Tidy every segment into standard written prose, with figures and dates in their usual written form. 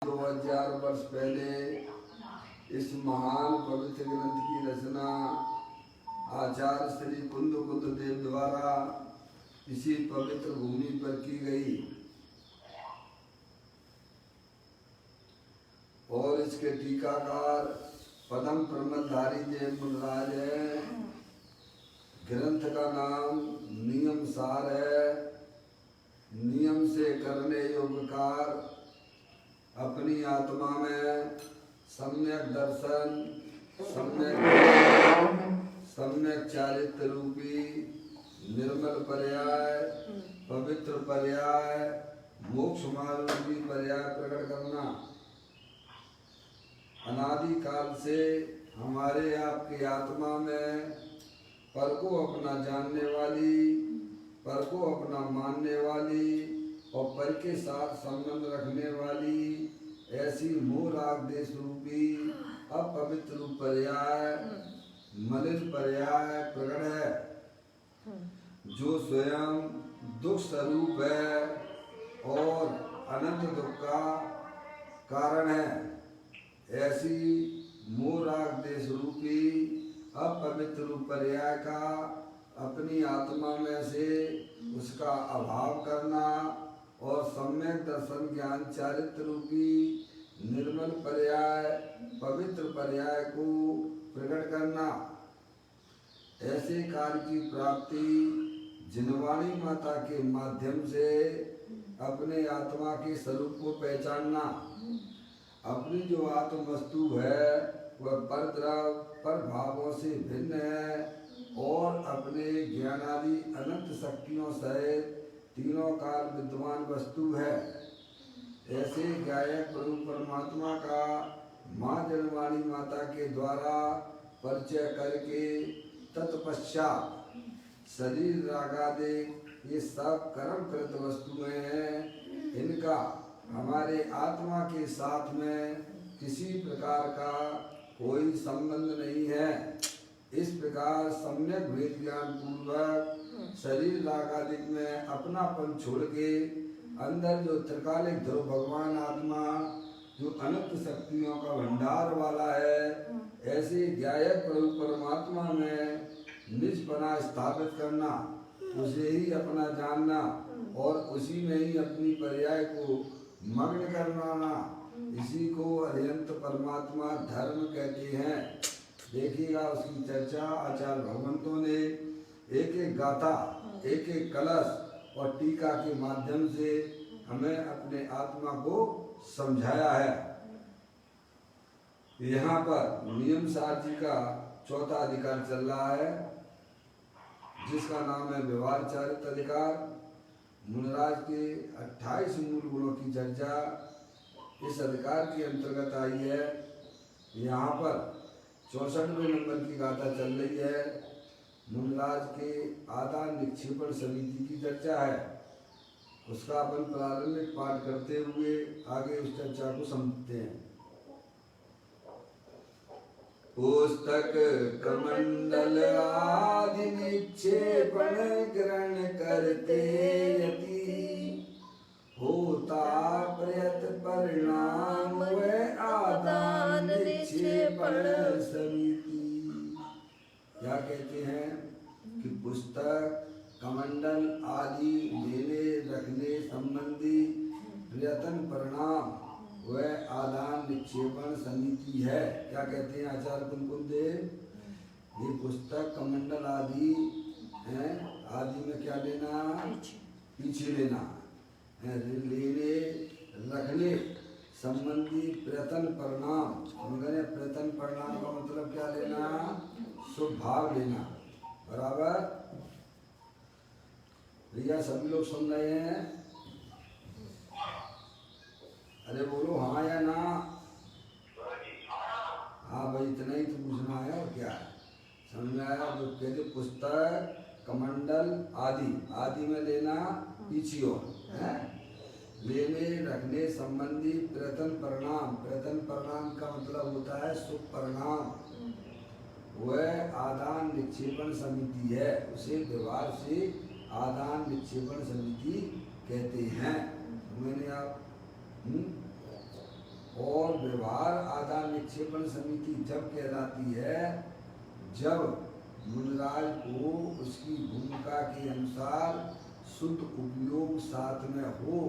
2000 वर्ष पहले इस महान पवित्र ग्रंथ की रचना आचार्य श्री कुंद देव द्वारा इसी पवित्र भूमि पर की गई और इसके टीकाकार पदम प्रमदधारी जय मुनराज है। ग्रंथ का नाम नियम सार है। नियम से करने योग्य कार्य अपनी आत्मा में सम्यक दर्शन, सम्यक चारित्र रूपी निर्मल पर्याय, पवित्र पर्याय, मोक्ष मार्ग रूपी पर्याय प्रकट करना। अनादि काल से हमारे आपकी आत्मा में पर को अपना जानने वाली, पर को अपना मानने वाली और पर के साथ संबंध रखने वाली ऐसी मोह राग देश रूपी अपवित्र पर्याय, मलिन पर्याय प्रकट है, जो स्वयं दुख स्वरूप है और अनंत दुख का कारण है। ऐसी मोह राग देश रूपी अपवित्र पर्याय का अपनी आत्मा में से उसका अभाव करना और सम्यक दर्शन ज्ञान चारित्र रूपी निर्मल पर्याय, पवित्र पर्याय को प्रकट करना। ऐसे कार्य की प्राप्ति जिनवाणी माता के माध्यम से अपने आत्मा के स्वरूप को पहचानना। अपनी जो आत्म वस्तु है वह पर द्रव पर भावों से भिन्न है और अपने ज्ञानादि अनंत शक्तियों सहित तीनों काल विद्वान वस्तु है। ऐसे गायक प्रभु परमात्मा का माँ जनवाणी माता के द्वारा परिचय करके तत्पश्चात शरीर रागादि ये सब कर्मकृत वस्तुएं हैं। इनका हमारे आत्मा के साथ में किसी प्रकार का कोई संबंध नहीं है। इस प्रकार सम्यक भेद ज्ञान पूर्वक शरीर रागादिक में अपनापन छोड़ के अंदर जो त्रिकालिक ध्रुव भगवान आत्मा जो अनंत शक्तियों का भंडार वाला है, ऐसे ज्ञायक प्रभु परमात्मा में निज पना स्थापित करना, उसे ही अपना जानना और उसी में ही अपनी पर्याय को मग्न करना। इसी को अरिहंत परमात्मा धर्म कहते हैं। देखिएगा उसकी चर्चा आचार्य भगवंतों ने एक एक गाथा, एक एक कलश और टीका के माध्यम से हमें अपने आत्मा को समझाया है। यहाँ पर नियम सार जी का चौथा अधिकार चल रहा है, जिसका नाम है व्यवहार चारित्र अधिकार। मुनराज के 28 मूल गुणों की चर्चा इस अधिकार के अंतर्गत आई है। यहाँ पर 64वें नंबर की गाथा चल रही है। मुनराज के आदान निक्षेपण समिति की चर्चा है। उसका अपन प्रारंभिक पाठ करते हुए आगे उस चर्चा को समझते हैं। पुस्तक कमंडल आदि निक्षेपण ग्रहण करते यति होता प्रयत परिणाम व आदान निक्षेपण समिति। क्या कहते हैं कि पुस्तक कमंडल आदि लेने रखने संबंधी प्रयत्न परिणाम व आदान निक्षेपण समिति है। क्या कहते हैं आचार्य कुंकुमदेव? ये पुस्तक कमंडल आदि है, आदि में क्या लेना? पीछे लेना है। लेने रखने संबंधी प्रयत्न परिणाम, प्रयत्न परिणाम का मतलब क्या लेना? शुभ भाव लेना। बराबर भैया? सभी लोग सुन रहे हैं? अरे बोलो हाँ या ना? हाँ भाई, इतना ही तो पूछना है और क्या है। समझ में आया? जो कहते पुस्तक कमंडल आदि, आदि में लेना पीछे है। लेने रखने संबंधी प्रयत्न परिणाम, प्रयत्न परिणाम का मतलब होता है शुभ परिणाम। वह आदान निक्षेपण समिति है, उसे व्यवहार से आदान निक्षेपण समिति कहते हैं। मैंने आप व्यवहार आदान निक्षेपण समिति जब कहलाती है जब मुनिराज को उसकी भूमिका के अनुसार शुद्ध उपयोग साथ में हो।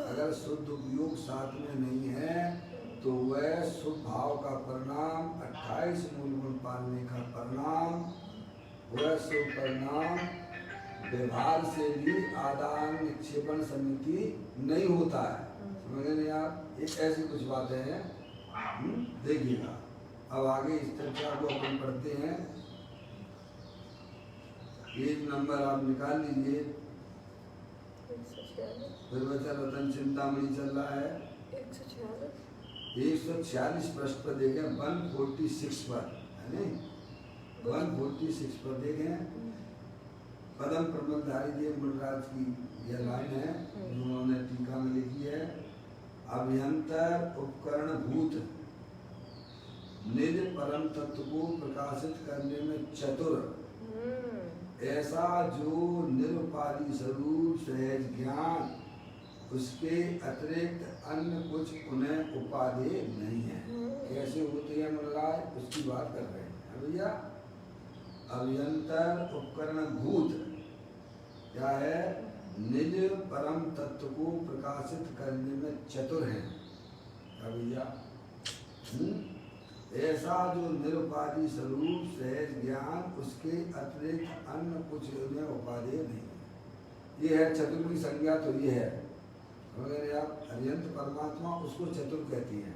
अगर शुद्ध उपयोग साथ में नहीं है तो वह शुभ भाव का परिणाम 28 मूल गुण पालने का परिणाम, वह शुभ परिणाम व्यवहार से भी आदान निक्षेपण समिति नहीं होता है। समझ गए आप? एक ऐसी कुछ बातें हैं, देखिएगा। अब आगे इस चर्चा को अपन पढ़ते हैं। पेज नंबर आप निकाल लीजिए। फिर बच्चा रतन चिंतामणि चल रहा है 146 पृष्ठ पर देखें, 146 पर है नहीं, 146 पर देखें। पदम प्रबंधधारी देव मुनिराज की यह लाइन है, उन्होंने टीका में लिखी है। अभ्यंतर उपकरण भूत निज परम तत्व को प्रकाशित करने में चतुर, ऐसा जो निरुपाधि स्वरूप सहज ज्ञान उसके अतिरिक्त अन्य कुछ उन्हें उपाधि नहीं है। कैसे होती है मुनिराज, उसकी बात कर रहे हैं भैया। अभ्यंतर उपकरण भूत क्या है? निज परम तत्व को प्रकाशित करने में चतुर है भैया। ऐसा जो निरुपाधि स्वरूप सहज ज्ञान उसके अतिरिक्त अन्य कुछ उन्हें उपाधि नहीं। ये है चतुर की संज्ञा, तो ये है। अगर आप अरिहंत परमात्मा उसको चतुर कहती हैं।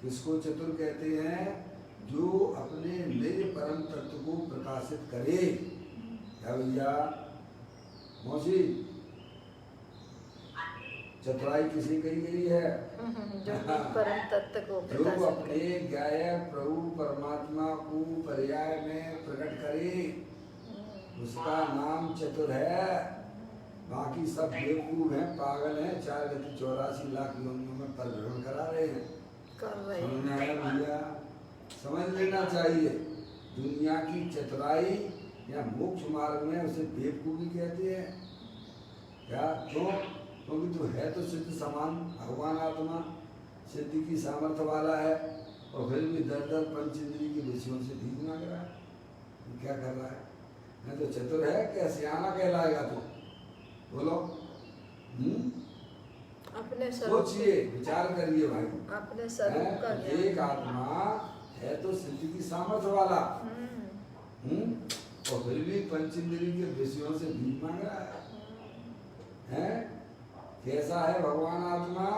किसको चतुर कहते हैं? जो अपने निज परम तत्व को प्रकाशित करे। क्या भैया मौसी, चतुराई किसी कही गई है? जो परम तत्व को जो अपने गायक प्रभु परमात्मा को पर्याय में प्रकट करे उसका नाम चतुर है। बाकी सब बेवकूफ हैं, पागल हैं, 4 गति 84 लाख योनियों में परिभ्रमण करा रहे हैं। समझना है भैया, समझ लेना चाहिए। दुनिया की चतुराई या मोक्ष मार्ग में उसे बेवकूफी कहते हैं। क्या? क्यों? क्योंकि तो है तो सिद्ध समान भगवान आत्मा, सिद्धि की सामर्थ्य वाला है, और फिर भी दर दर पंचेंद्रिय की विषयों से भीख मांग रहा है। क्या कर रहा है? नहीं तो चतुर है क्या? सियाना कहलाएगा तो बोलो। अपने सोचिए, विचार करिए भाई। अपने स्वरूप का एक आत्मा है तो सिद्धि की सामर्थ्य वाला, और फिर भी पंचेंद्रिय के विषयों से भीख मांग रहा है। कैसा है भगवान आत्मा?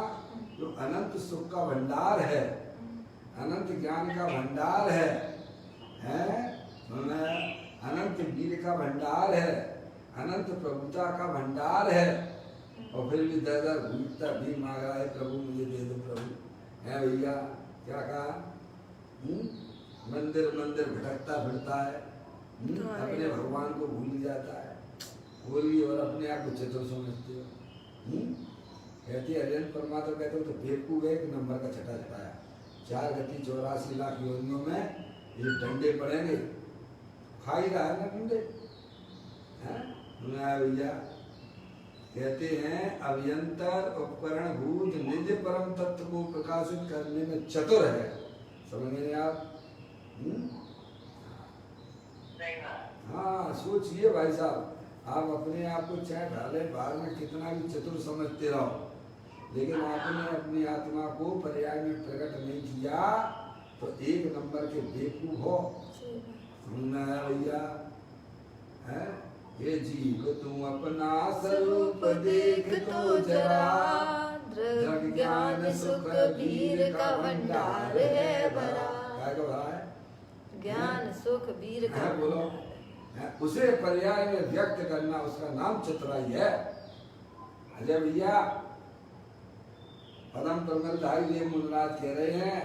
जो अनंत सुख का भंडार है, अनंत ज्ञान का भंडार है, अनंत वीर का भंडार है, अनंत प्रभुता का भंडार है, और फिर भी दर दर भूखता भी मांग रहा है, प्रभु मुझे दे दो प्रभु। है भैया, क्या कहा? मंदिर मंदिर भटकता फिरता है, अपने भगवान को भूल जाता है। बोलिए, और अपने आप को चतुर समझते हो। कहती है अरिहंत परमात्मा कहते हो तो बेवकूफ है, एक नंबर का छठा छटाया। 4 गति 84 लाख योनियों में ये डंडे पड़ेंगे, खा ही रहा है ना डंडे। भैया कहते हैं अभ्यंतर उपकरण भूत निज परम तत्व को प्रकाशित करने में चतुर है। समझ गए आप? हाँ, सोचिए भाई साहब, आप अपने आप को चाहे ढाले बाहर में कितना भी चतुर समझते रहो, लेकिन आपने अपनी आत्मा को पर्याय में प्रकट नहीं किया तो एक नंबर के बेवकूफ हो। सुनना है भैया? है ये जीव तुम अपना स्वरूप देख तो जरा, जग ज्ञान सुख वीर का भंडार है भरा। क्या भरा है? ज्ञान सुख वीर का। बोलो, उसे पर्याय में व्यक्त करना, उसका नाम चतुराई है। अजय भैया, पदम प्रबंधधारी देव मुनिराज कह रहे हैं,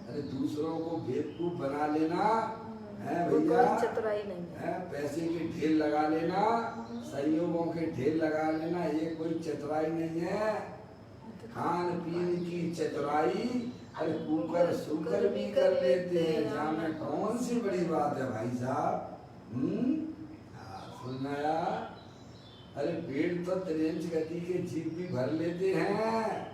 अरे दूसरों को बेवकूफ बना लेना है भैया, चतुराई नहीं है। पैसे के ढेर लगा लेना, सहयोगों के ढेर लगा लेना, ये कोई चतुराई नहीं है। खान पीन की चतुराई अरे कुकर सुकर भी कर लेते हैं, जाने कौन सी बड़ी बात है भाई साहब। सुनना यार, अरे पेड़ तो 53 गति के जीव भी भर लेते हैं।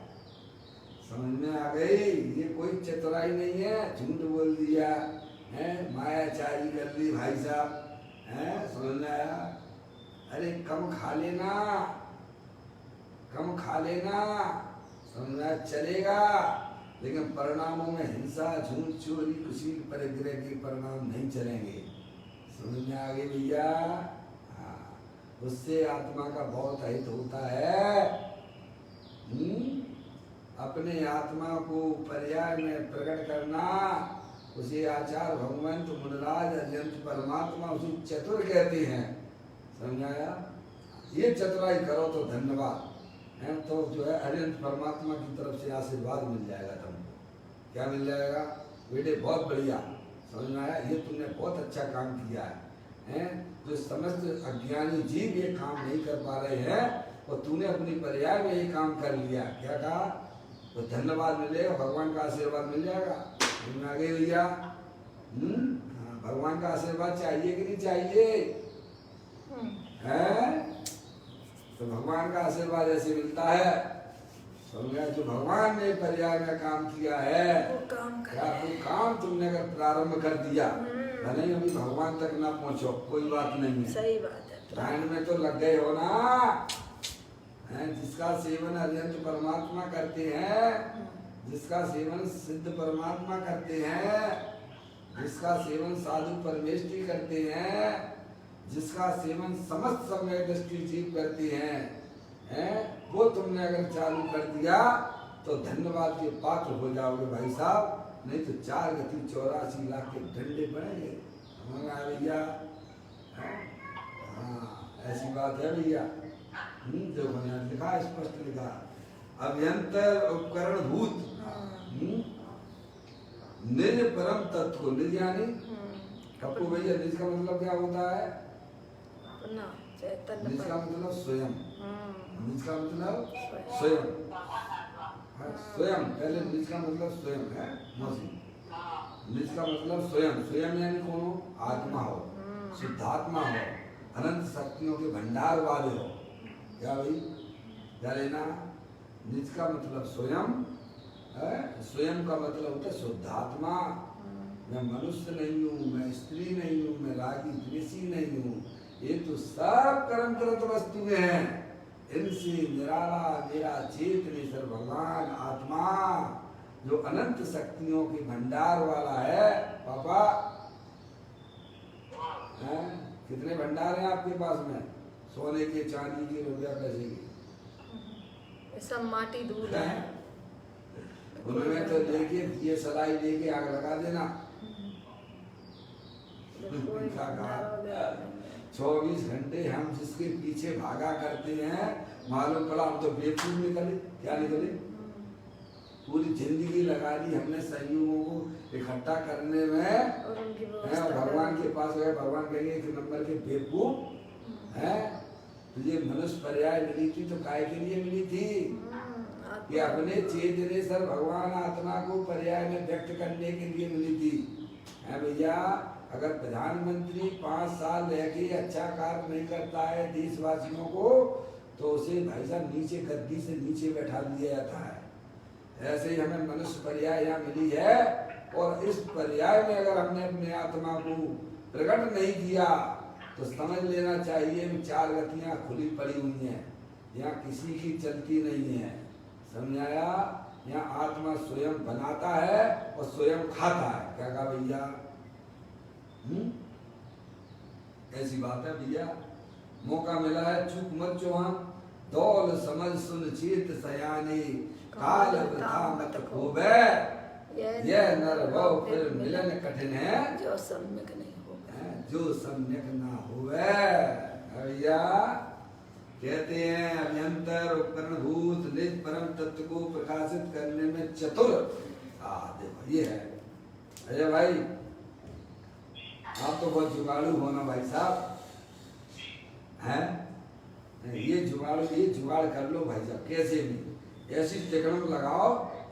समझ में आ गई? ये कोई चतुराई नहीं है, झूठ बोल दिया है, मायाचारी कर दी भाई साहब है, समझ में आया? अरे कम खा लेना, कम खा लेना, समझ में आया? चलेगा, लेकिन परिणामों में हिंसा, झूठ, चोरी, कुशील, परिग्रह के परिणाम नहीं चलेंगे। समझ में आ गई भैया? हाँ, उससे आत्मा का बहुत हित होता है। अपने आत्मा को पर्याय में प्रकट करना, उसे आचार्य भगवंत मुनराज अत्यंत परमात्मा उसे चतुर कहते हैं। समझाया? ये चतुराई करो तो धन्यवाद है, तो जो है अत्यंत परमात्मा की तरफ से आशीर्वाद मिल जाएगा तुमको। क्या मिल जाएगा? बेटे बहुत बढ़िया, समझ में आया? ये तुमने बहुत अच्छा काम किया है, जो समस्त अज्ञानी जीव ये काम नहीं कर पा रहे हैं और तूने अपनी पर्याय में ये काम कर लिया। क्या कहा? तो धन्यवाद मिलेगा, भगवान का आशीर्वाद मिल जाएगा। समझ में आ गई भैया? भगवान का आशीर्वाद चाहिए कि नहीं चाहिए? है? तो भगवान का आशीर्वाद ऐसे मिलता है, समझ गया? जो भगवान ने पर्याय में काम किया है, वो काम तुमने अगर प्रारंभ कर दिया, भले ही अभी भगवान तक ना पहुंचो, कोई बात नहीं है, सही बात है, ध्यान में तो लग गए हो ना? जिसका सेवन अत्यंत परमात्मा करते हैं, जिसका सेवन सिद्ध परमात्मा करते हैं, जिसका सेवन साधु परमेष्टि करते हैं, जिसका सेवन समस्त समय दृष्टि जीव करते हैं, वो तुमने अगर चालू कर दिया तो धन्यवाद के पात्र हो जाओगे भाई साहब, नहीं तो 4 गति 84 लाख के डंडे पड़ेंगे। भैया हाँ, ऐसी बात है भैया। जो लिखा, स्पष्ट लिखा, अभ्यंतर उपकरण भूत निज परम तत्व को, निज यानी कपू भैया, निज का मतलब क्या होता है? निज का मतलब स्वयं, निज का मतलब स्वयं, स्वयं, पहले निज का मतलब स्वयं है मौसी, निज का मतलब स्वयं, स्वयं यानी कौन हो? आत्मा हो, शुद्धात्मा हो, अनंत शक्तियों के भंडार वाले हो। क्या भाई? क्या लेना? निज का मतलब स्वयं है, स्वयं का मतलब होता है शुद्धात्मा। मैं मनुष्य नहीं हूँ, मैं स्त्री नहीं हूँ, मैं रागी द्वेषी नहीं हूँ, ये तो सब कर्म करत वस्तुएं हैं, इनसे निराला मेरा चेतनेश्वर भगवान आत्मा जो अनंत शक्तियों के भंडार वाला है। पापा है? कितने भंडार हैं आपके पास में? सोने के, चांदी के, रुपया पैसे के? सब माटी धूल है, उनमें तो लेके ये सलाई लेके आग लगा देना। 24 घंटे हम जिसके पीछे भागा करते हैं, मालूम पड़ा हम तो बेवकूफ निकले। क्या निकले? पूरी जिंदगी लगा दी हमने संयोगों को इकट्ठा करने में, और भगवान के पास गए, भगवान कहेंगे एक नंबर के बेवकूफ है, तुझे मनुष्य पर्याय मिली थी तो काय के लिए मिली थी? कि अपने चेतनेश्वर भगवान आत्मा को पर्याय में व्यक्त करने के लिए मिली थी। है भैया? अगर प्रधानमंत्री 5 साल रह के अच्छा कार्य नहीं करता है देशवासियों को, तो उसे भाई साहब नीचे, गद्दी से नीचे बैठा दिया जाता है। ऐसे ही हमें मनुष्य पर्याय यहाँ मिली है, और इस पर्याय में अगर हमने अपने आत्मा को प्रकट नहीं किया तो समझ लेना चाहिए कि 4 गतियाँ खुली पड़ी हुई हैं, यहाँ किसी की चलती नहीं है। समझाया? यहाँ आत्मा स्वयं बनाता है और स्वयं खाता है। क्या कहा भैया? ऐसी बात है भैया। मौका मिला है, चूक मत चौहान, दौल समझ सुन चेत सयानी, काल वृथा मत खोबे, यह नर भव फिर मिलन कठिन है, जो सम्यक नहीं होगा, जो सम्यक ना होवे। भैया कहते हैं अभ्यंतर उपकरण भूत निज परम तत्व को प्रकाशित करने में चतुर। देखो ये है अजय भाई, आप तो बहुत जुगाड़ू हो ना भाई साहब, हैं? ये जुगाड़ कर लो भाई साहब, कैसे भी ऐसी टिकड़म लगाओ,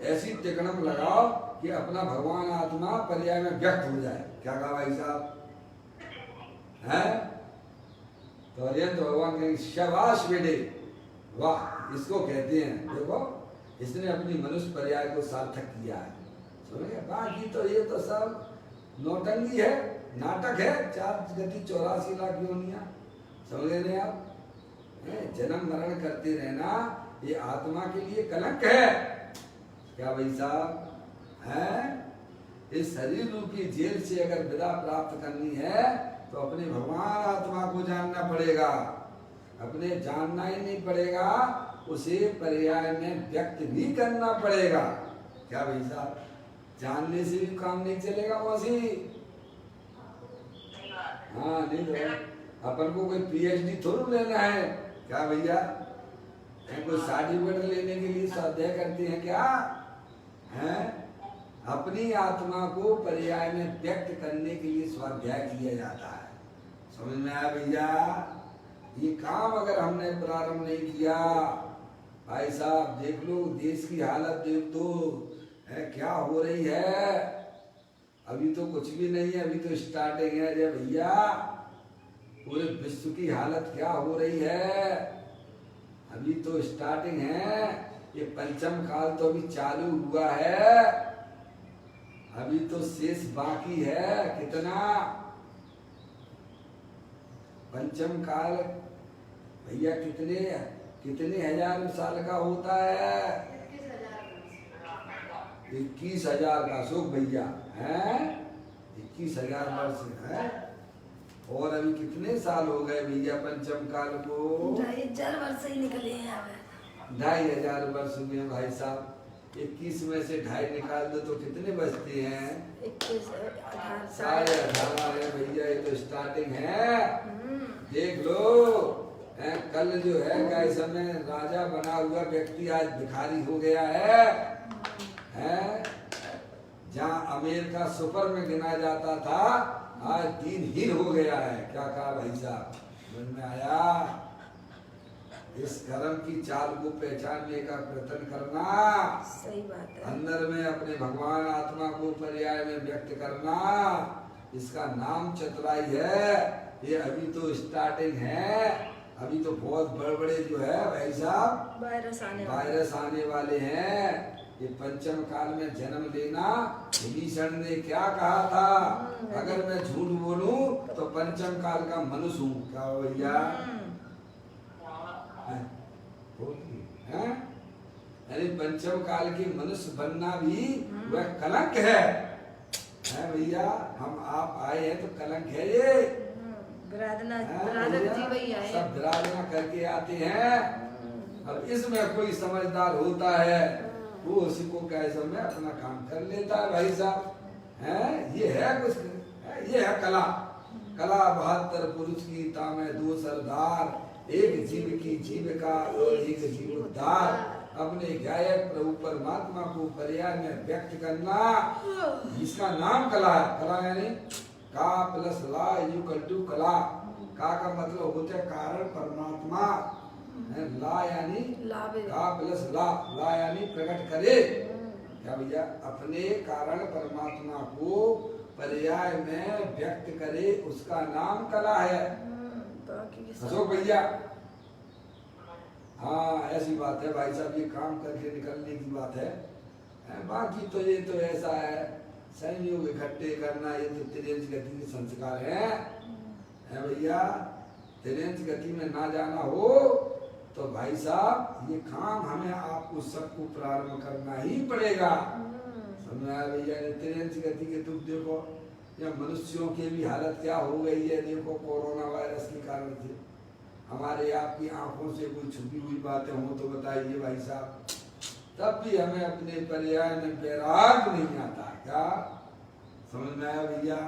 ऐसी टिकड़म लगाओ कि अपना भगवान आत्मा पर्याय में व्यक्त हो जाए। क्या कहा भाई साहब? हैं? तो अरियंत भगवान कहेंगे शाबाश बेटे, वाह, इसको कहते हैं। देखो इसने अपनी मनुष्य पर्याय को सार्थक किया है, समझ गए। बाकी तो ये तो सब नौटंकी है, नाटक है, 4 गति 84 लाख योनियां, समझ गए आप। जन्म मरण करते रहना ये आत्मा के लिए कलंक है क्या भाई साहब है। इस शरीर रूपी जेल से अगर विदा प्राप्त करनी है तो अपने भगवान आत्मा को जानना पड़ेगा, अपने जानना ही नहीं पड़ेगा, उसे पर्याय में व्यक्त भी करना पड़ेगा क्या भाई साहब। जानने से भी काम नहीं चलेगा मौसी। हाँ नहीं तो अपन को कोई पीएचडी थोड़ा लेना है क्या भैया, कोई सर्टिफिकेट लेने के लिए स्वाध्याय करते हैं क्या हैं। अपनी आत्मा को पर्याय में व्यक्त करने के लिए स्वाध्याय किया जाता है, समझ में आया भैया। ये काम अगर हमने प्रारंभ नहीं किया भाई साहब, देख लो देश की हालत देख दो है क्या हो रही है। अभी तो कुछ भी नहीं है, अभी तो स्टार्टिंग है रे भैया। पूरे विश्व की हालत क्या हो रही है, अभी तो स्टार्टिंग है। ये पंचम काल तो अभी चालू हुआ है, अभी तो शेष बाकी है। कितना पंचम काल भैया, कितने हजार साल का होता है। 21,000 का सुख भैया है, 21,000 वर्ष है। और अभी कितने साल हो गए भैया पंचम काल को? 2,500 वर्ष ही निकले हैं। 2,500 वर्ष हुए भाई साहब। 21 में से 2.5 निकाल दो तो कितने बचते हैं? 21, 18, 18.5 है भैया। ये तो स्टार्टिंग है, देख लो। कल जो है गाय समय राजा बना हुआ व्यक्ति आज भिखारी हो गया है। जहाँ अमेरिका सुपर में गिना जाता था आज दिनहीन हो गया है। क्या कहा भाई साहब, समझ में आया। इस कर्म की चाल को पहचानने का प्रयत्न करना, सही बात है। अंदर में अपने भगवान आत्मा को पर्याय में व्यक्त करना, इसका नाम चतुराई है। ये अभी तो स्टार्टिंग है, अभी तो बहुत बड़े बड़े जो है भाई साहब वायरस आने वाले हैं। ये पंचम काल में जन्म लेना, विभीषण ने क्या कहा था, अगर मैं झूठ बोलूं तो पंचम काल का मनुष्य हूँ। क्या भैया यानी पंचम काल के मनुष्य बनना भी वह कलंक है भैया। हम आप आए हैं तो कलंक है ये। सब विराधना करके आते हैं। अब इसमें कोई समझदार होता है वो उसी को कहे समय अपना काम कर लेता है भाई साहब है। ये है कुछ ये है कला। 72 पुरुष की तामे 2 सरदार, एक जीव की जीविका और एक जीव उद्धार। अपने गायक प्रभु परमात्मा को पर्याय में व्यक्त करना, इसका नाम कला है। कला यानी का प्लस ला इक्वल टू कला। का मतलब होता है कारण परमात्मा, ला यानी का प्लस ला यानी प्रकट करे। क्या भैया, अपने कारण परमात्मा को पर्याय में व्यक्त करे, उसका नाम कला है। अशोक भैया हाँ ऐसी बात है भाई साहब, ये काम करके निकलने की बात है। बाकी तो ये तो ऐसा है, संयोग इकट्ठे करना, ये तो त्रियंच गति के संस्कार है भैया। त्रियंच गति में ना जाना हो तो भाई साहब ये काम हमें आपको सबको प्रारंभ करना ही पड़ेगा। समझ आया भैया। त्रियंच गति के तुम देखो या मनुष्यों की भी हालत क्या हो गई है। देखो कोरोना वायरस के कारण से हमारे आपकी आंखों से कोई छुपी हुई बातें हो तो बताइए भाई साहब। तब भी हमें अपने पर्याय में बैराग नहीं आता। क्या समझ में आया भैया?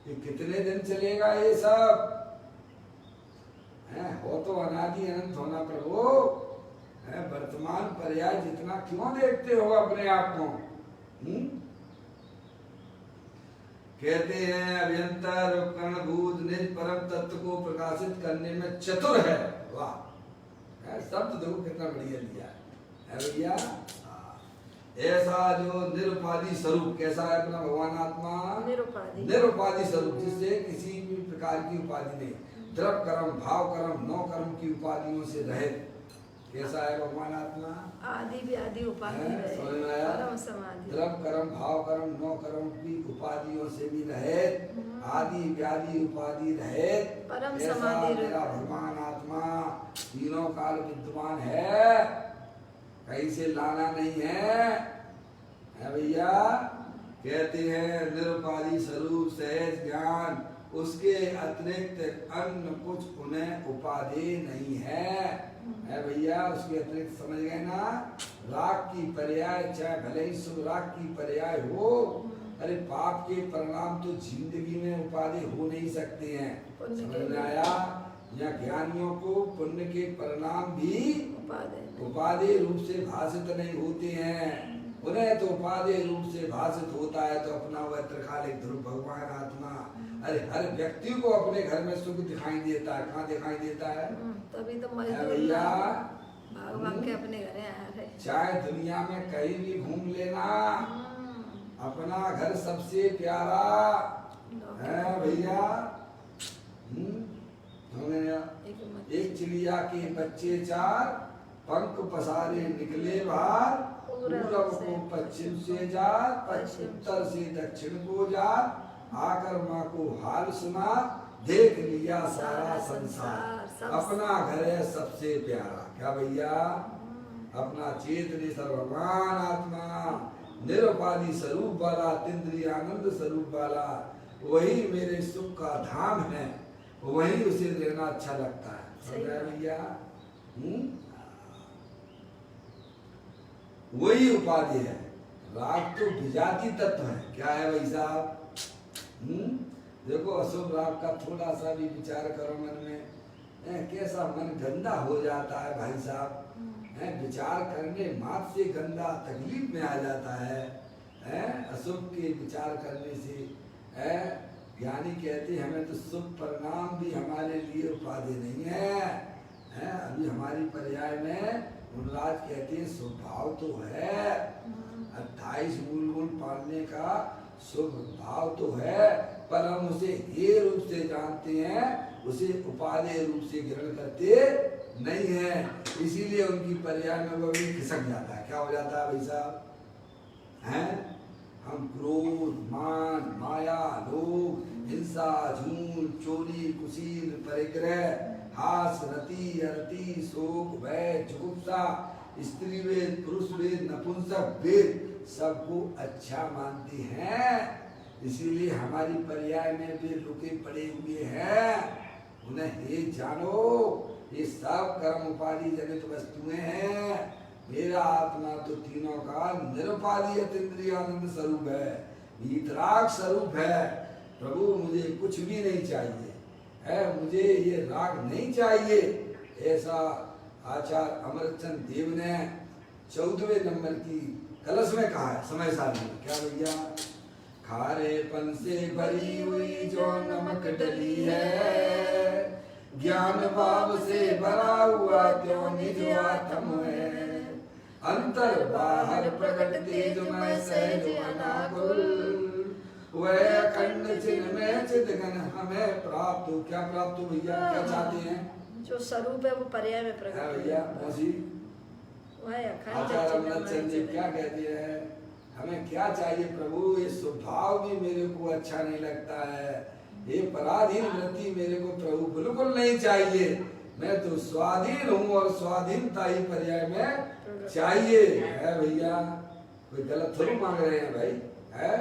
ये कितने दिन चलेगा ये सब हो तो अनादि अनंत होना प्रभु। वर्तमान पर्याय जितना क्यों देखते हो अपने आप को? कहते हैं अभियंतर उपकरण भूत निज परम तत्व को प्रकाशित करने में चतुर है। वाह, शब्द देखो कितना बढ़िया लिया है भैया। ऐसा जो निरुपाधि स्वरूप, कैसा है अपना भगवान आत्मा? निरुपाधि स्वरूप, जिससे किसी भी प्रकार की उपाधि नहीं, द्रव कर्म भाव कर्म 9 कर्म की उपाधियों से रहे। कैसा है भगवान आत्मा? आदि भी आदि उपाधि हैं? रहे, समझ में आया? परम समाधि। द्रव कर्म भाव कर्म नौ कर्म की उपाधियों से भी रहित, आदि व्याधि उपाधि रहित, परम ऐसा समाधि मेरा रहे। भगवान आत्मा तीनों काल विद्यमान है, कहीं से लाना नहीं है भैया। कहते हैं निरुपाधि स्वरूप सहज ज्ञान, उसके अतिरिक्त अन्य कुछ उन्हें उपाधि नहीं है भैया। उसके अतिरिक्त समझ गए ना, राग की पर्याय चाहे भले ही शुभ राग की पर्याय हो, अरे पाप के परिणाम तो जिंदगी में उपाधि हो नहीं सकते हैं। समझ में आया? या ज्ञानियों को पुण्य के परिणाम भी उपाधि रूप से भाषित नहीं होते हैं, उन्हें तो उपाधि रूप से भाषित होता है तो अपना वह त्रिकालिक ध्रुव भगवान आत्मा। अरे हर व्यक्ति को अपने घर में सुख दिखाई देता है, कहाँ दिखाई देता है? तभी तो भैया भगवान के अपने घर है। चाहे दुनिया में कहीं भी घूम लेना, अपना घर सबसे प्यारा है भैया। एक चिड़िया के बच्चे चार, पंख पसारे निकले बाहर, पूरब को पश्चिम से जार, उत्तर से दक्षिण को जार, आकर माँ को हाल सुना, देख लिया सारा संसार, अपना घर है सबसे प्यारा। क्या भैया? अपना चेतन सर्वभगवान आत्मा निरुपाधि स्वरूप वाला, तीन्द्रिय आनंद स्वरूप वाला, वही मेरे सुख का धाम है, वही उसे रहना अच्छा लगता है। समझ आया भैया? वही उपाधि है। राग तो विजाति तत्व है। क्या है भाई साहब? देखो अशुभ राग का थोड़ा सा भी विचार करो मन में, कैसा मन गंदा हो जाता है भाई साहब। विचार करने मात्र से गंदा तकलीफ में आ जाता है। अशुभ के विचार करने से ज्ञानी कहते हैं हमें तो शुभ परिणाम भी हमारे लिए उपाधि नहीं है। अभी हमारी पर्याय में मुनराज कहते हैं स्वभाव तो है, 28 मूल पालने का शुभ भाव तो है, पर हम उसे ये रूप से जानते हैं, उसे उपादेय रूप से ग्रहण करते नहीं है। इसीलिए उनकी पर्याय में वो भी खिसक जाता है। क्या हो जाता है भाई साहब? हैं? हम क्रोध, मान, माया, लोभ, हिंसा, झूठ, चोरी, कुशील, परिग्रह, हास, रति, अरति, शोक, भय, जुगुप्सा, स्त्री वेद, पुरुष वेद, नपुंसक वेद सबको अच्छा मानते हैं। इसीलिए हमारी पर्याय में भी रुके पड़े हुए हैं। उन्हें ये जानो, ये सब कर्म उपाधि जनित वस्तुएं हैं। मेरा आत्मा तो तीनों का निरुपाधि इंद्रिय आनंद स्वरूप है, वीतराग स्वरूप है। प्रभु मुझे कुछ भी नहीं चाहिए है, मुझे ये राग नहीं चाहिए। ऐसा आचार्य अमृतचंद देव ने 14वें नंबर की कलश में कहा है समय सारणी में। क्या भैया? खारेपन से भरी हुई जो नमक डली है, ज्ञान भाव से भरा हुआ जो निज आत्म है, अंतर बाहर प्रकट तेज में सहज अनाकुल, वह अखंड चिन्ह में चिदघन हमें प्राप्त हो। क्या प्राप्त हो भैया? क्या चाहते हैं? जो स्वरूप है वो पर्याय में प्रकट है भैया। मौसी आचार्य अमृतचंद जी क्या कहते हैं? हमें क्या चाहिए प्रभु? ये स्वभाव भी मेरे को अच्छा नहीं लगता है, ये पराधीन वृत्ति मेरे को प्रभु बिल्कुल नहीं चाहिए। मैं तो स्वाधीन हूँ और स्वाधीनता ही पर्याय में चाहिए है भैया। कोई गलत थोड़ी मांग रहे हैं भाई, है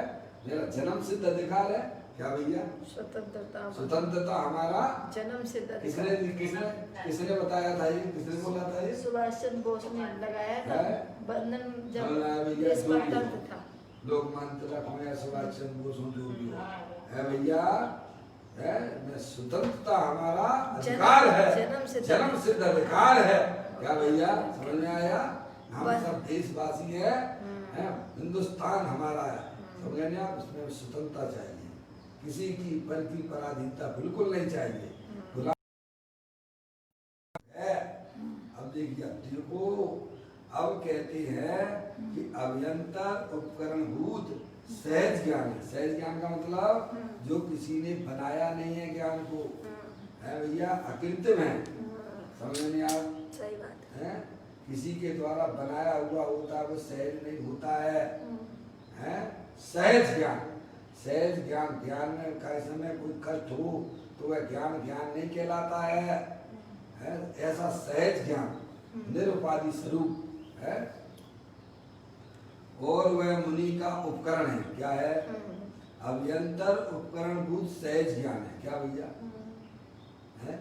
मेरा जन्म सिद्ध अधिकार है। क्या भैया? स्वतंत्रता हमारा जन्म सिद्ध। किसने बताया था ये? किसने बोला था ये? सुभाष चंद्र बोस ने लगाया था बंधन जब देश स्वतंत्र था। लोकमान्य तिलक हो या सुभाष चंद्र बोस हो, जो भी हो है भैया, है स्वतंत्रता हमारा अधिकार है, जन्म सिद्ध अधिकार है। क्या भैया? समझ में आया? हम सब देशवासी है, हिंदुस्तान हमारा है, समझ में? आप उसमें स्वतंत्रता चाहिए, किसी की पर की पराधीनता बिल्कुल नहीं चाहिए। अब देखिए को अब कहते हैं कि अभियंतर उपकरण भूत सहज ज्ञान है। सहज ज्ञान का मतलब जो किसी ने बनाया नहीं है ज्ञान को, है भैया, अकृत्रिम है। समझ में नहीं आ? सही बात है। किसी के द्वारा बनाया हुआ होता है वो सहज नहीं होता है, हैं? सहज ज्ञान, सहज ज्ञान, ज्ञान में कैसे में कोई कष्ट हो तो वह ज्ञान ज्ञान नहीं कहलाता है, ऐसा सहज ज्ञान निरुपाधि स्वरूप है। और वह मुनि का उपकरण है, क्या है? अभ्यंतर उपकरण भूत सहज ज्ञान है, क्या भैया है?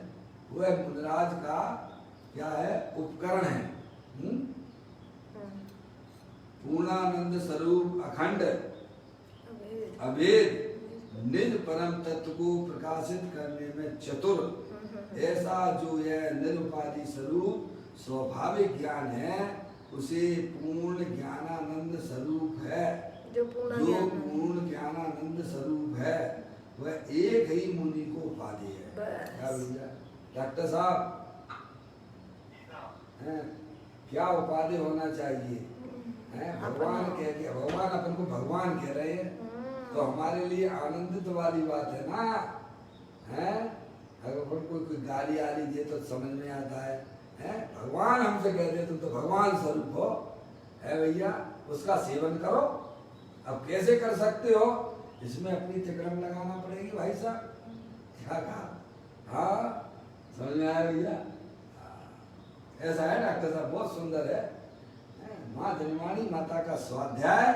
वह मुनिराज का क्या है? उपकरण है। पूर्णानंद स्वरूप अखंड अभेद निज परम तत्व को प्रकाशित करने में चतुर, ऐसा जो यह निरुपाधि स्वरूप स्वाभाविक ज्ञान है उसे पूर्ण ज्ञानानंद स्वरूप है। जो पूर्ण ज्ञानानंद स्वरूप है वह एक ही मुनि को उपाधि है। क्या भैया डॉक्टर साहब क्या उपाधि होना चाहिए? भगवान कह के, भगवान अपन को भगवान कह रहे हैं तो हमारे लिए आनंदित वाली बात है ना, है? अगर कोई गाली आली दे तो समझ में आता है, भगवान हमसे कहते तुम तो भगवान स्वरूप हो, है भैया, उसका सेवन करो। अब कैसे कर सकते हो? इसमें अपनी तिकड़म लगाना पड़ेगी भाई साहब। क्या कहा? हाँ समझ में आया भैया? ऐसा है डॉक्टर साहब, बहुत सुंदर है। माँ जन्माणी माता का स्वाध्याय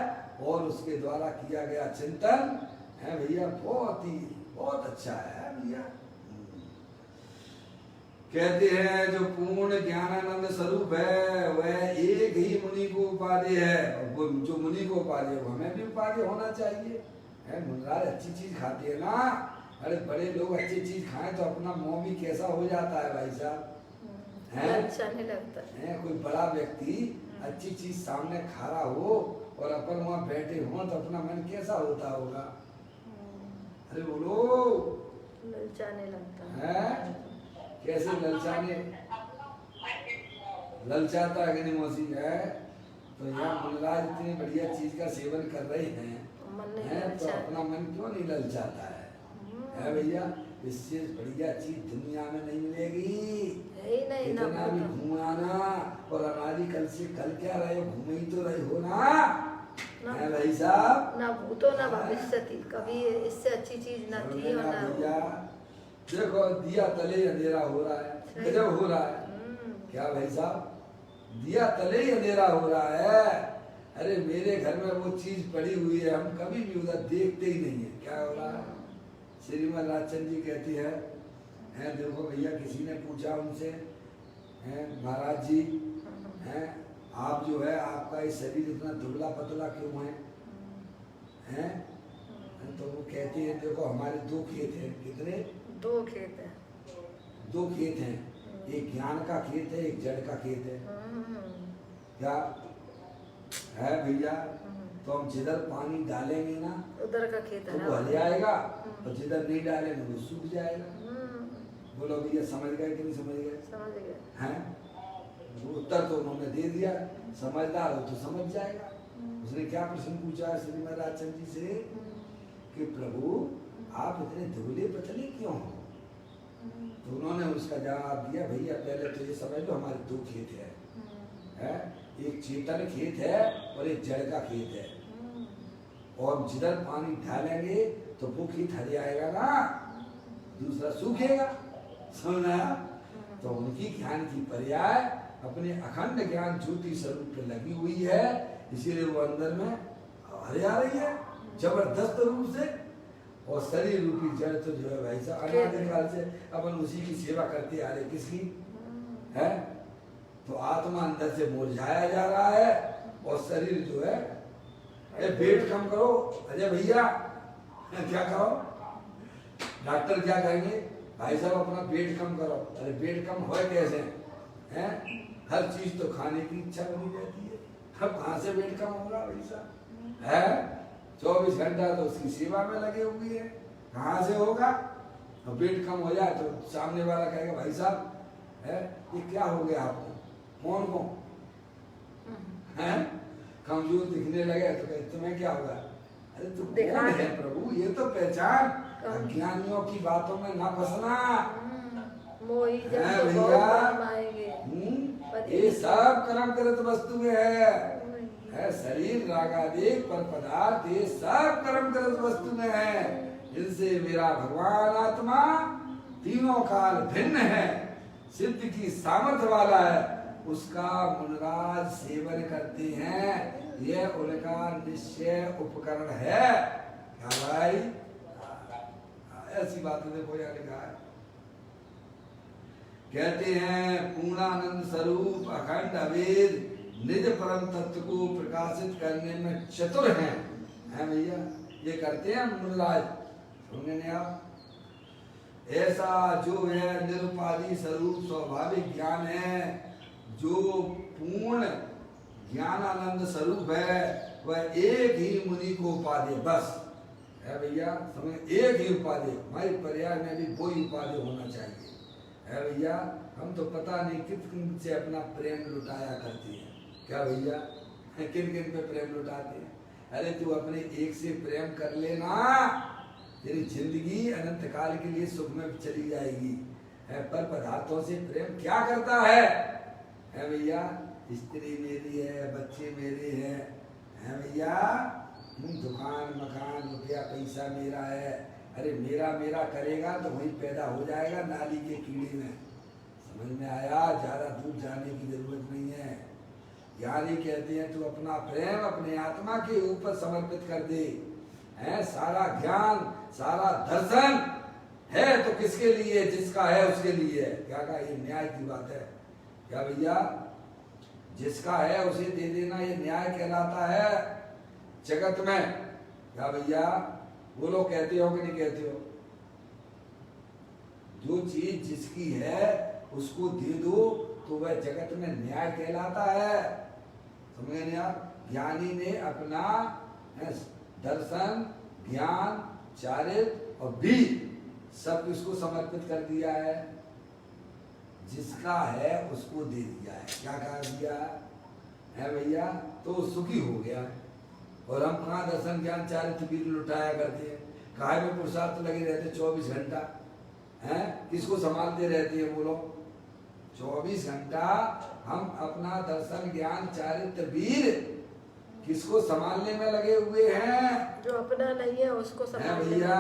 और उसके द्वारा किया गया चिंतन है भैया, बहुत अच्छा है भैया। कहते हैं जो पूर्ण ज्ञानानंद स्वरूप है वह एक ही मुनि को उपाधि है, और जो मुनि को उपाधि है हमें भी उपाधि होना चाहिए। मुनिराज अच्छी चीज खाती है ना, अरे बड़े लोग अच्छी चीज खाएं तो अपना मुंह भी कैसा हो जाता है भाई साहब, अच्छा नहीं लगता है। कोई बड़ा व्यक्ति अच्छी चीज सामने खा रहा हो और अपन वहाँ बैठे हो तो अपना मन कैसा होता होगा? अरे बोलो, ललचाने लगता है। कैसे ललचाने, ललचाता है कि नहीं मौसी है? तो यहाँ मुनिराज इतनी बढ़िया चीज का सेवन कर रहे हैं तो अपना मन क्यों नहीं ललचाता है भैया? इससे बढ़िया चीज दुनिया में नहीं मिलेगी। इतना भी घुमाना और अनादिकाल से कल क्या रहे हो, घूमे ही तो रहे हो ना भाई साहब, ना भूतो ना भविष्य, कभी इससे अच्छी चीज ना थी और ना भैया। देखो दिया तले अंधेरा हो रहा है, गजब हो रहा है। क्या भाई साहब, दिया तले ही अंधेरा हो रहा है। अरे मेरे घर में वो चीज पड़ी हुई है, हम कभी भी उधर देखते ही नहीं है। क्या हो रहा है? श्रीमद राजचंद जी कहती है देखो भैया, किसी ने पूछा उनसे, महाराज जी आप जो है आपका ये शरीर इतना दुबला पतला क्यों है? तो वो कहती है देखो हमारे दो खेत हैं। कितने? दो खेत हैं। दो खेत हैं, एक ज्ञान का खेत है, एक जड़ का खेत है। क्या है भैया? तो हम जिधर पानी डालेंगे ना उधर का खेत है तो वो हल जाएगा, और जिधर नहीं डालेंगे वो सूख जाएगा। बोलो भैया समझ गए कि नहीं समझ गए? समझ गए हैं? उत्तर तो उन्होंने दे दिया, समझदार हो तो समझ जाएगा। उसने क्या प्रश्न पूछा श्रीमद राजचंद जी से कि प्रभु आप इतने दुबले पतले क्यों हो? तो उन्होंने उसका जवाब दिया, भैया पहले तो ये समझ लो हमारे दो खेत है, एक चेतन खेत है और एक जड़ का खेत है, और जिधर पानी डालेंगे तो वो खेत हर जाएगा ना, दूसरा सूखेगा। समझना? तो उनकी ज्ञान की पर्याय अपने अखंड ज्ञान ज्योति स्वरूप पे लगी हुई है, इसीलिए वो अंदर में हरे आ रही है जबरदस्त रूप से। और शरीर रूपी जड़ तो जो है भाई साहब अनादिकाल से अपन उसी की सेवा करते आ रहे। किसकी है? तो आत्मा अंदर से मुरझाया जा रहा है और शरीर जो है, वेट कम करो अजय भैया, क्या करो? डॉक्टर क्या कहेंगे? भाई साहब अपना वेट कम करो। अरे वेट कम हो कैसे हैं? हर चीज तो खाने की इच्छा बनी रहती है, अब कहाँ से वेट कम होगा भाई साहब? है 24 घंटा तो उसकी सेवा में लगे हुए हैं, कहाँ से होगा? और वेट कम हो जाए तो सामने वाला कहेगा भाई साहब है ये क्या हो गया आपको? कौन को है कमजोर दिखने लगे तो कहते तुम्हें क्या होगा? अरे तू कौन है प्रभु? ये तो पहचान। अज्ञानियों की बातों में ना फंसना, मोही जब हैं तो बहुत भैया? काम आएंगे। ये सब कर्म कृत वस्तुएं है शरीर रागादिक पर पदार्थ, ये सब कर्म कृत वस्तुएं हैं। इनसे मेरा भगवान आत्मा तीनों काल भिन्न है, सिद्ध की सामर्थ्य वाला है, उसका मुनराज सेवन करते हैं। यह उनका निश्चय उपकरण है। क्या भाई? ऐसी बातें देखो यहाँ लिखा है। कहते हैं पूर्णानंद स्वरूप अखंड अवेद निज परम तत्व को प्रकाशित करने में चतुर हैं भैया। ये करते हैं मुनराज, सुनने नहीं आप? ऐसा जो है निरुपाधि स्वरूप स्वाभाविक ज्ञान है, जो पूर्ण ज्ञानानंद स्वरूप है, वह एक ही मुनि को उपाधि बस है भैया। समझ, एक ही उपाधि। हमारी पर्याय में भी कोई उपाधि होना चाहिए है भैया। हम तो पता नहीं किन से अपना प्रेम लुटाया करती है। क्या भैया? किन किन पे प्रेम लुटाते हैं? अरे तू अपने एक से प्रेम कर लेना, तेरी जिंदगी अनंत काल के लिए सुख में चली जाएगी। है पर पदार्थों से प्रेम क्या करता है भैया? स्त्री मेरी है, बच्चे मेरे हैं भैया, दुकान मकान रुपया पैसा मेरा है। अरे मेरा मेरा करेगा तो वही पैदा हो जाएगा नाली के कीड़े में। समझ में आया? ज्यादा दूर जाने की जरूरत नहीं है। ज्ञानी कहते हैं तू अपना प्रेम अपने आत्मा के ऊपर समर्पित कर दे। है सारा ज्ञान सारा दर्शन है तो किसके लिए? जिसका है उसके लिए। क्या कहा? ये न्याय की बात है। क्या भैया? जिसका है उसे दे देना, ये न्याय कहलाता है जगत में। क्या भैया? बोलो, कहते हो कि नहीं कहते हो? जो चीज जिसकी है उसको दे दो तो वह जगत में न्याय कहलाता है। समझे नहीं आप? ज्ञानी ने अपना दर्शन ज्ञान चारित्र और वीर सब इसको समर्पित कर दिया है। जिसका है उसको दे दिया है। क्या कहा दिया है भैया? तो सुखी हो गया। और हम कहाँ दर्शन ज्ञान चारित्र वीर लुटाया करते हैं? काय में पुरुषार्थ लगे रहते 24 घंटा हैं? किसको संभालते रहते हैं बोलो? 24 घंटा हम अपना दर्शन ज्ञान चारित्र वीर किसको संभालने में लगे हुए हैं? जो अपना नहीं है उसको है भैया।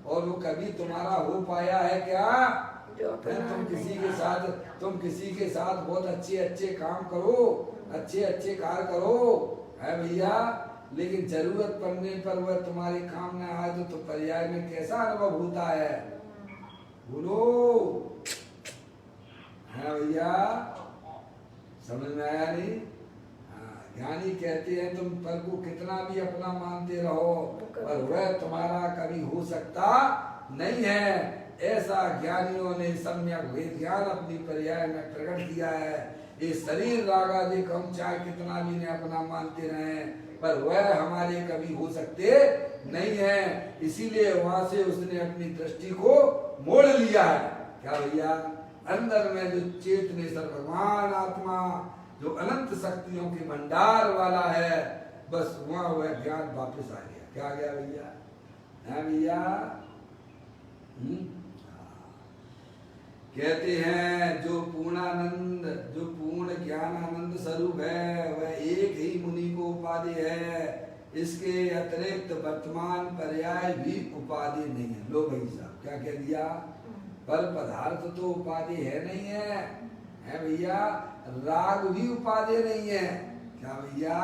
और वो कभी तुम्हारा हो पाया है क्या? जो अपना तुम किसी के साथ बहुत अच्छे अच्छे काम करो, अच्छे अच्छे कार्य करो है भैया, लेकिन जरूरत पड़ने पर वह तुम्हारे काम में आए तो पर्याय में कैसा अनुभव होता है? बोलो है भैया। समझ में आया नहीं? ज्ञानी कहते हैं तुम पर को कितना भी अपना मानते रहो पर वह तुम्हारा कभी हो सकता नहीं है। ऐसा ज्ञानियों ने सम्यक वेद ज्ञान अपनी पर्याय में प्रकट किया है। ये शरीर रागादिक हम चाहे कितना भी ने अपना मानते रहे पर वह हमारे कभी हो सकते नहीं है। इसीलिए वहां से उसने अपनी दृष्टि को मोड़ लिया है। क्या भैया? अंदर में जो चेतनेश्वर भगवान आत्मा जो अनंत शक्तियों के भंडार वाला है, बस वहां वह ज्ञान वापस आ गया। क्या आ गया भैया? है भैया? कहते हैं जो पूर्णानंद जो पूर्ण ज्ञानानंद स्वरूप है वह एक ही मुनि को उपाधि है। इसके अतिरिक्त वर्तमान पर्याय भी उपाधि नहीं है। लो भाई साहब क्या कह दिया? पर पदार्थ तो उपाधि है नहीं है भैया। राग भी उपाधि नहीं है। क्या भैया?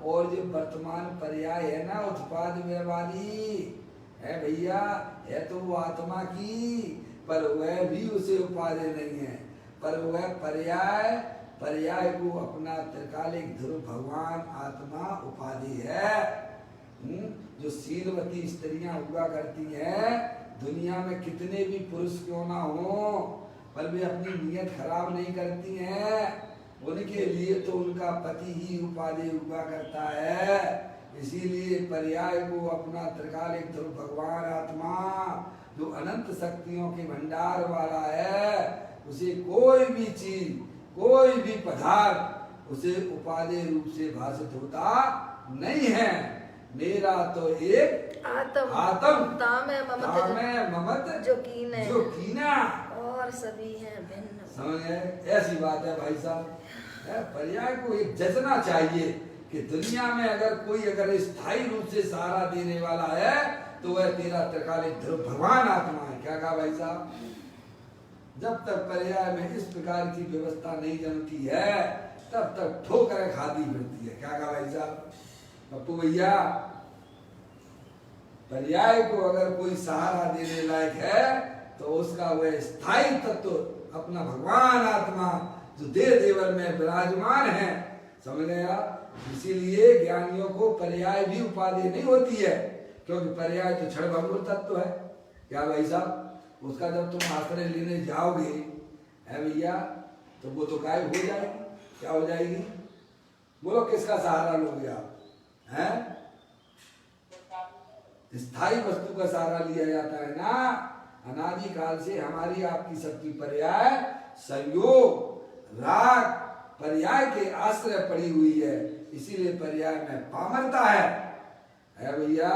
और जो वर्तमान पर्याय है ना उत्पाद वाली है भैया, है तो वो आत्मा की, पर वह भी उसे उपाधि नहीं है। पर वह पर्याय को अपना त्रिकालिक ध्रुव भगवान आत्मा उपाधि है। जो शीलवती स्त्रियां हुआ करती हैं दुनिया में कितने भी पुरुष क्यों ना हो पर वे अपनी नियत खराब नहीं करती हैं। उनके लिए तो उनका पति ही उपाधि हुआ करता है। इसीलिए पर्याय को अपना त्रिकालिक ध्रुव भगवान आत्मा जो अनंत शक्तियों के भंडार वाला है, उसे कोई भी चीज कोई भी पदार्थ उसे उपाधि रूप से भाषित होता नहीं है। मेरा तो एक आत्म आत्म तामे ममत ममत जो कीन है जो कीना और पर सभी हैं भिन्न। समझ गए? ऐसी बात है भाई साहब। पर्याय को एक जचना चाहिए कि दुनिया में अगर स्थायी रूप से सहारा देने वाला है तो वह तेरा त्रिकालिक ध्रुव भगवान आत्मा है। क्या कहा भाई साहब? जब तक पर्याय में इस प्रकार की व्यवस्था नहीं जमती है तब तक ठोकरें खाती फिरती है। क्या कहा भाई साहब? पप्पू भैया, पर्याय को अगर कोई सहारा देने लायक है तो उसका वह स्थायी तत्व अपना भगवान आत्मा जो देह देवर में विराजमान है। समझ गए आप? इसीलिए ज्ञानियों को पर्याय भी उपाधि नहीं होती है, क्योंकि पर्याय तो क्षण भंगुर तत्व है। क्या भाई साहब? उसका जब तुम आश्रय लेने जाओगे है भैया तो वो तो गायब हो जाएगी। क्या हो जाएगी? बोलो किसका सहारा लोगे आप? हैं? स्थायी वस्तु का सहारा लिया जाता है ना। अनादि काल से हमारी आपकी सबकी पर्याय संयोग राग पर्याय के आश्रय पड़ी हुई है। इसीलिए पर्याय में पामरता है भैया।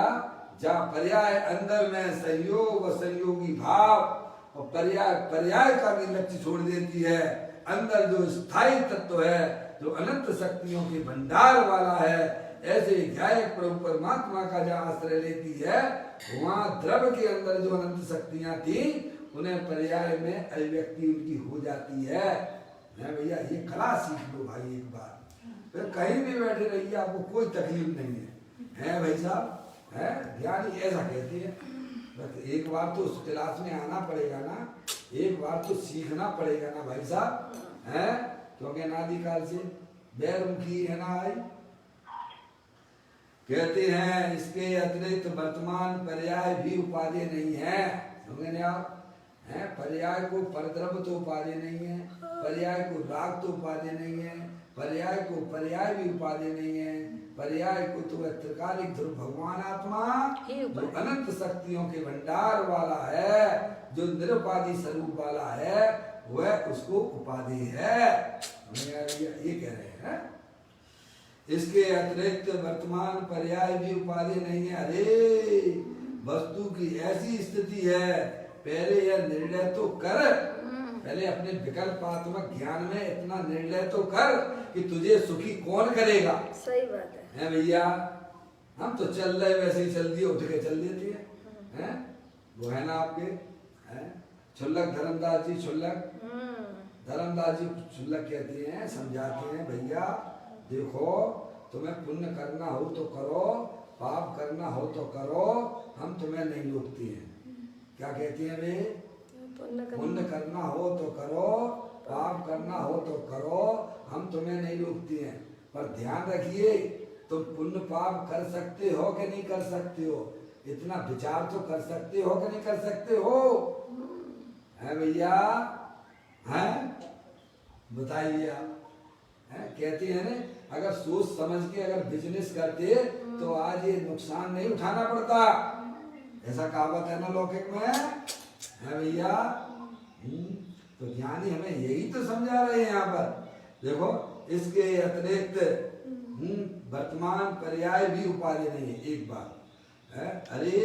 जहाँ पर्याय अंदर में संयोग और संयोगी भाव और पर्याय का भी लक्ष्य छोड़ देती है, अंदर जो स्थायी तत्व है जो अनंत शक्तियों के भंडार वाला है, ऐसे ध्यायक प्रभु परमात्मा का जहाँ आश्रय लेती है वहाँ द्रव्य के अंदर जो अनंत शक्तियां थी उन्हें पर्याय में अभिव्यक्ति उनकी हो जाती है। भैया ये कला सीख लो भाई एक बार, फिर कहीं भी बैठे रहिए आपको कोई तकलीफ नहीं है भाई साहब। है ज्ञानी ऐसा कहते हैं। बस एक बार तो उस क्लास में आना पड़ेगा ना, एक बार तो सीखना पड़ेगा ना भाई साहब। है क्योंकि अनादिकाल से बैरमुखी है ना आई। कहते हैं इसके अतिरिक्त वर्तमान पर्याय भी उपाधि नहीं है। समझे आप? है पर्याय को परद्रव्य तो उपाधि नहीं है, पर्याय को राग तो उपाधि नहीं है, पर्याय को पर्याय भी उपाधि नहीं है। पर्याय को तो त्रिकालिक ध्रुव भगवान आत्मा जो अनंत शक्तियों के भंडार वाला है, जो निरुपाधि स्वरूप वाला है, वह उसको उपाधि है। ये कह रहे हैं। इसके अतिरिक्त वर्तमान पर्याय भी उपाधि नहीं है। अरे वस्तु की ऐसी स्थिति है, पहले यह निर्णय तो कर, पहले अपने विकल्पात्मक ज्ञान में इतना निर्णय तो कर कि तुझे सुखी कौन करेगा। सही बात है भैया। हम तो चल रहे वैसे ही चल दिए, उठ के चल देती है। वो है ना आपके छुल्लक धर्मदास जी, छुल्लक धर्मदास जी छुल्लक कहती हैं, समझाते हैं भैया देखो तुम्हें पुण्य करना हो तो करो, पाप करना हो तो करो, हम तुम्हें नहीं रोकती हैं। क्या कहती हैं वे? पुण्य करना हो तो करो, पाप करना हो तो करो, हम तुम्हें नहीं रोकती हैं। पर ध्यान रखिए तुम पुण्य पाप कर सकते हो कि नहीं कर सकते हो, इतना विचार तो कर सकते हो कि नहीं कर सकते हो। है भैया? हैं बताइए आप। कहते हैं ना अगर सोच समझ के अगर बिजनेस करते तो आज ये नुकसान नहीं उठाना पड़ता। ऐसा कहावत है ना लौकिक में। है भैया? तो ज्ञानी हमें यही तो समझा रहे हैं यहाँ पर। देखो इसके अतिरिक्त वर्तमान पर्याय भी उपाधि नहीं है। एक बात है, अरे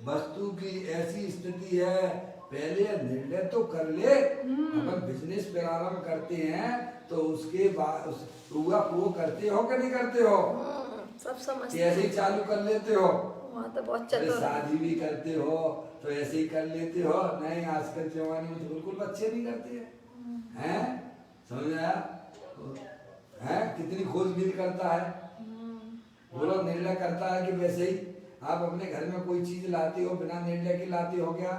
वस्तु की ऐसी स्थिति है, पहले निर्णय तो कर ले। अपन बिजनेस प्रारंभ करते हैं तो उसके बाद वो करते हो कि नहीं करते हो? सब समझते ऐसे ही चालू कर लेते हो। तो बहुत चतुर। शादी भी करते हो तो ऐसे ही कर लेते हो। नहीं आजकल जवानी में तो बिल्कुल बच्चे नहीं करते हैं। समझ आया? कितनी खोजबीन करता है। बोलो निर्णय करता है कि वैसे ही आप अपने घर में कोई चीज लाते हो बिना निर्णय के लाते हो क्या?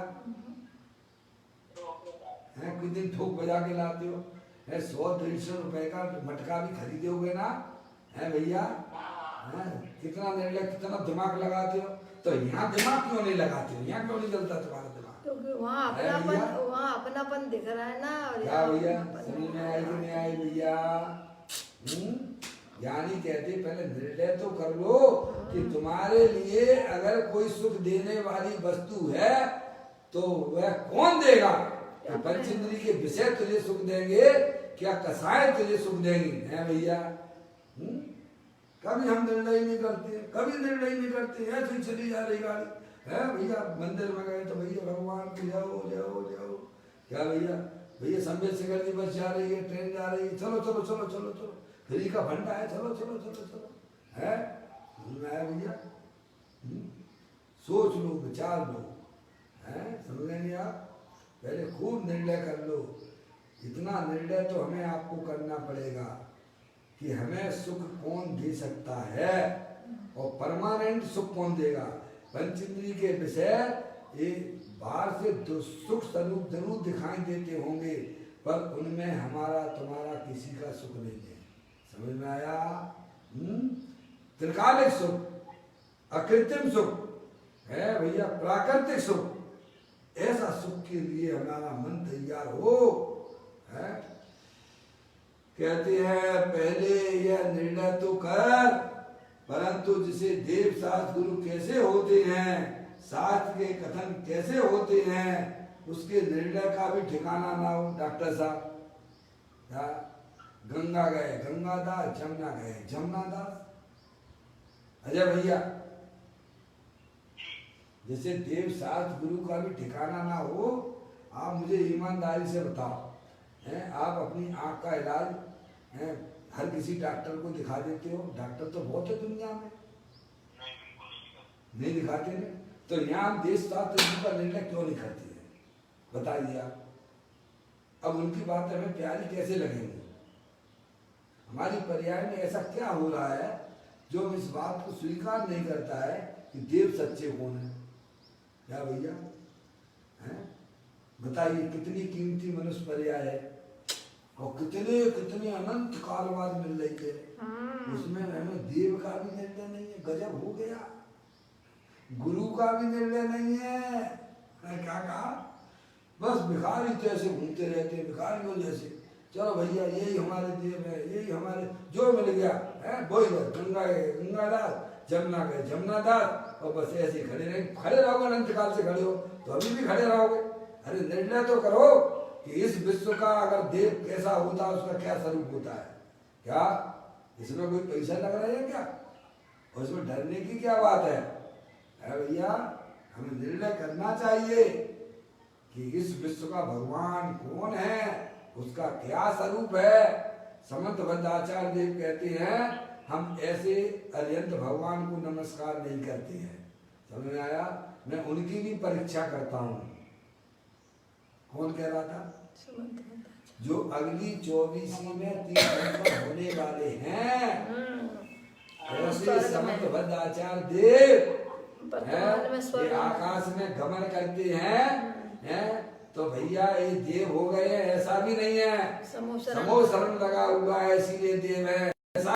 कुछ दिन ठोक बजा के लाते हो। 100-150 रुपए का मटका भी खरीदोगे ना है भैया। कितना निर्णय कितना दिमाग लगाते हो। तो यहाँ दिमाग क्यों नहीं लगाते हो? यहाँ क्यों नहीं चलता तुम्हारा दिमाग? क्योंकि वहाँ अपनापन दिख रहा है ना। और क्या भैया समझ में आई कि नहीं आई भैया? ज्ञानी कहते पहले निर्णय तो कर लो कि तुम्हारे लिए अगर कोई सुख देने वाली वस्तु है तो वह कौन देगा। पंचेंद्री के विषय तुझे सुख देंगे क्या कसाय तुझे सुख देंगी? है भैया? कभी हम निर्णय नहीं करते, कभी निर्णय नहीं करते, ऐसे ही चली जा रही गाड़ी। है भैया मंदिर में गए तो भैया भगवान की जाओ जाओ जाओ, क्या भैया, भैया संबित शेखर जी बस जा रही है, ट्रेन जा रही है, चलो चलो चलो चलो चलो, फ्री का फंडा है, चलो चलो चलो चलो, है समझ में आया भैया? सोच लो, विचार लो, है समझ नहीं आप? पहले खूब निर्णय कर लो। इतना निर्णय तो हमें आपको करना पड़ेगा कि हमें सुख कौन दे सकता है और परमानेंट सुख कौन देगा। पंचेंद्रिय के विषय ये बाहर से सुख स्वरूप जरूर दिखाई देते होंगे, पर उनमें हमारा तुम्हारा किसी का सुख नहीं है। समझ में आया? त्रिकालिक सुख, अकृत्रिम सुख है भैया, प्राकृतिक सुख, ऐसा सुख के लिए हमारा मन तैयार हो। है कहते हैं पहले यह निर्णय तो कर, परंतु जिसे देव शास्त्र गुरु कैसे होते हैं, शास्त्र के कथन कैसे होते हैं, उसके निर्णय का भी ठिकाना ना हो। डॉक्टर साहब गंगा गए गंगादास, जमुना गए जमुनादास। अजय भैया जैसे देव शास्त्र गुरु का भी ठिकाना ना हो, आप मुझे ईमानदारी से बताओ, हैं आप अपनी आँख का इलाज हैं हर किसी डॉक्टर को दिखा देते हो? डॉक्टर तो बहुत है दुनिया में, नहीं दिखाते हैं, तो यहाँ देश शास्त्र का निर्णय क्यों नहीं करती है? बताइए आप। अब उनकी बात हमें प्यारी कैसे लगेंगी? हमारी पर्याय में ऐसा क्या हो रहा है जो हम इस बात को स्वीकार नहीं करता है कि देव सच्चे कौन है? क्या भैया हैं? बताइए कितनी कीमती मनुष्य पर्याय है और कितने कितने अनंत काल बाद मिल रही है, उसमें हमें देव का भी निर्णय नहीं है। गजब हो गया। गुरु का भी निर्णय नहीं है। क्या कहा? बस भिखारी जैसे घूमते रहते हैं, भिखारियों जैसे। चलो भैया यही हमारे देव है, यही हमारे जो मिल गया है वही है। गंगा गए गंगादास, जमुना गए जमुनादास, और बस ऐसे खड़े रहे। खड़े रहोगे अनंत काल से खड़े हो तो अभी भी खड़े रहोगे। अरे निर्णय तो करो कि इस विश्व का अगर देव कैसा होता है, उसका क्या स्वरूप होता है? क्या इसमें कोई पैसा लग रहा है क्या? और इसमें डरने की क्या बात है? भैया हमें निर्णय करना चाहिए कि इस विश्व का भगवान कौन है, उसका क्या स्वरूप है। समंत बद्धाचार्य देव कहते हैं हम ऐसे अरिहंत भगवान को नमस्कार नहीं करते हैं। समझ में आया? मैं उनकी भी परीक्षा करता हूँ। कौन कह रहा था? जो अगली 24वीं में 3 नवंबर होने वाले हैं, ऐसे समंत बद्धाचार्य देव ये आकाश में गमन करते हैं, तो भैया ये देव हो गए, ऐसा भी नहीं है। समो शरण लगा हुआ है इसीलिए देव है।